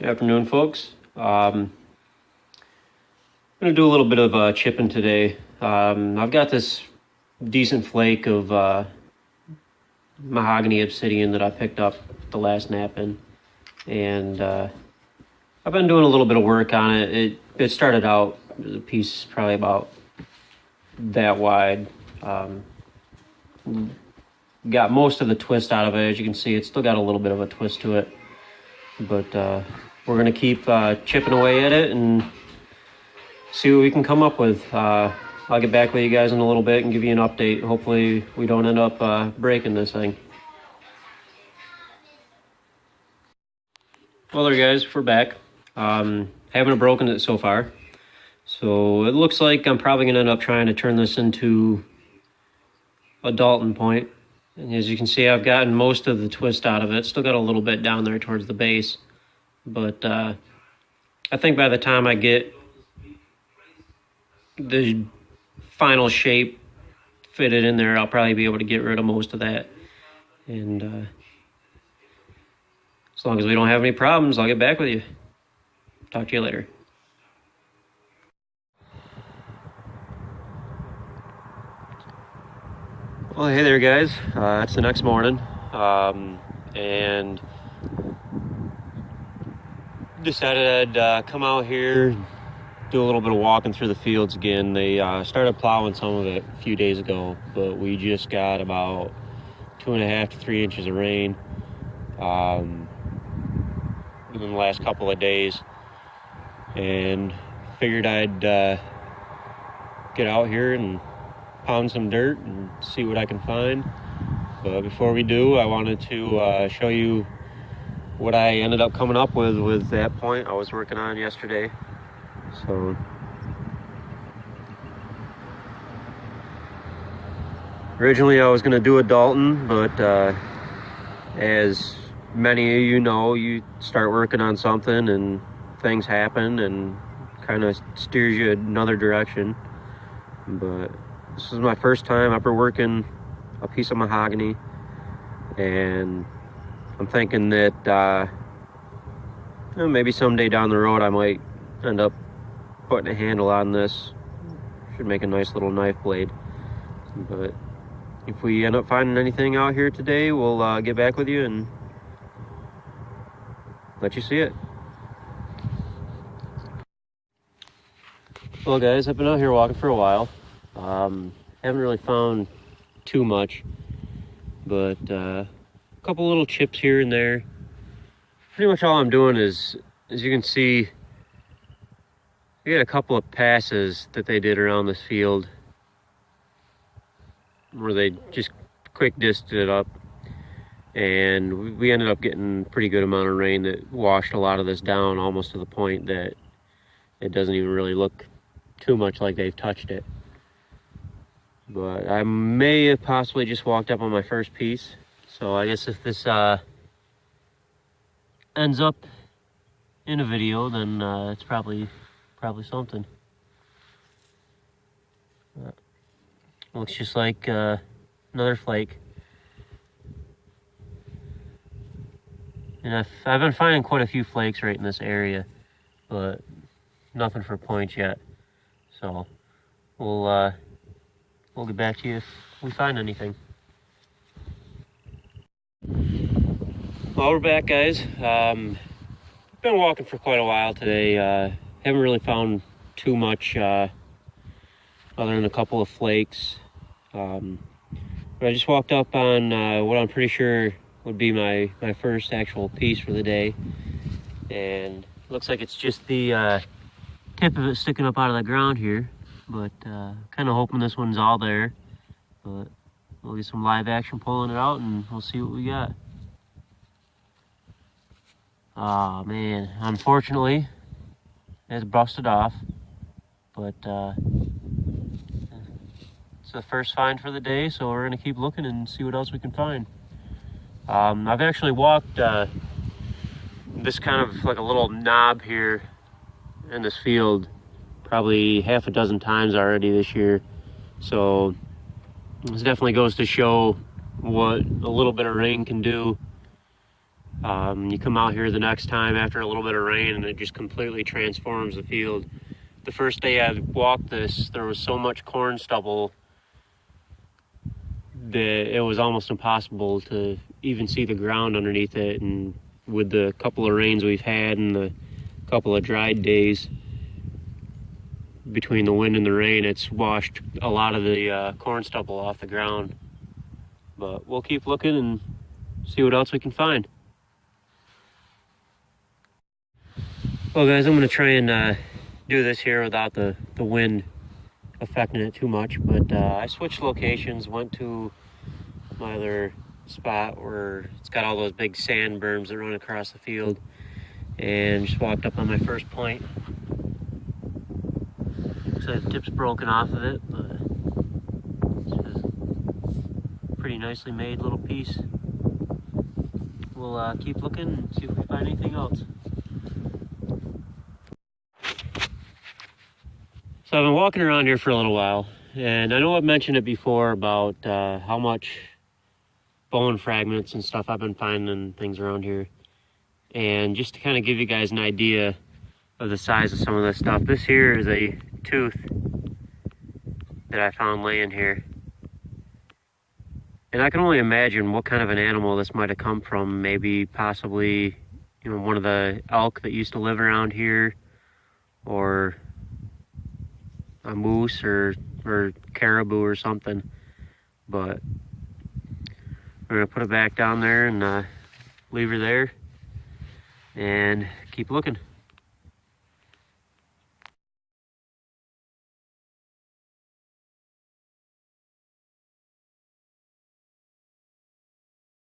Good afternoon, folks. I'm going to do a little bit of chipping today. I've got this decent flake of mahogany obsidian that I picked up the last napping, and I've been doing a little bit of work on it. It started out as a piece probably about that wide. Got most of the twist out of it. As you can see, it's still got a little bit of a twist to it, but we're going to keep chipping away at it and see what we can come up with. I'll get back with you guys in a little bit and give you an update. Hopefully we don't end up breaking this thing. Well there guys, we're back. Haven't broken it so far. So it looks like I'm probably going to end up trying to turn this into a Dalton point. And as you can see, I've gotten most of the twist out of it. Still got a little bit down there towards the base. But I think by the time I get the final shape fitted in there, I'll probably be able to get rid of most of that. And as long as we don't have any problems, I'll get back with you. Talk to you later. Well, hey there guys. It's the next morning. And decided I'd come out here, do a little bit of walking through the fields again. They started plowing some of it a few days ago, but we just got about 2.5 to 3 inches of rain within the last couple of days, and figured I'd get out here and pound some dirt and see what I can find. But before we do, I wanted to show you what I ended up coming up with that point I was working on yesterday. So originally I was going to do a Dalton, but as many of you know, you start working on something and things happen and kind of steers you another direction. But this is my first time ever working a piece of mahogany, and I'm thinking that maybe someday down the road I might end up putting a handle on this. Should make a nice little knife blade. But if we end up finding anything out here today, we'll get back with you and let you see it. Well guys, I've been out here walking for a while. Haven't really found too much, but a couple little chips here and there. Pretty much all I'm doing is, as you can see, I got a couple of passes that they did around this field where they just quick disced it up, and we ended up getting a pretty good amount of rain that washed a lot of this down, almost to the point that it doesn't even really look too much like they've touched it. But I may have possibly just walked up on my first piece. So I guess if this ends up in a video, then it's probably something. Looks just like another flake. And I've been finding quite a few flakes right in this area, but nothing for points yet. So we'll get back to you if we find anything. Well, we're back, guys. Been walking for quite a while today. Haven't really found too much other than a couple of flakes. But I just walked up on what I'm pretty sure would be my first actual piece for the day. And looks like it's just the tip of it sticking up out of the ground here. But kind of hoping this one's all there. But we'll get some live action pulling it out and we'll see what we got. Oh man, unfortunately it's busted off, but it's the first find for the day, so we're gonna keep looking and see what else we can find. I've actually walked this kind of like a little knob here in this field probably half a dozen times already this year, so this definitely goes to show what a little bit of rain can do You come out here the next time after a little bit of rain and it just completely transforms the field. The first day I walked this, there was so much corn stubble that it was almost impossible to even see the ground underneath it. And with the couple of rains we've had and the couple of dried days between the wind and the rain, it's washed a lot of the corn stubble off the ground. But we'll keep looking and see what else we can find. Well guys, I'm going to try and do this here without the wind affecting it too much, but I switched locations, went to my other spot where it's got all those big sand berms that run across the field, and just walked up on my first point. Looks like the tip's broken off of it, but it's just a pretty nicely made little piece. We'll keep looking and see if we find anything else. So I've been walking around here for a little while, and I know I've mentioned it before about how much bone fragments and stuff I've been finding and things around here. And just to kind of give you guys an idea of the size of some of this stuff, this here is a tooth that I found laying here. And I can only imagine what kind of an animal this might have come from. Maybe possibly, you know, one of the elk that used to live around here, or a moose or caribou or something. But we're gonna put it back down there and leave her there and keep looking.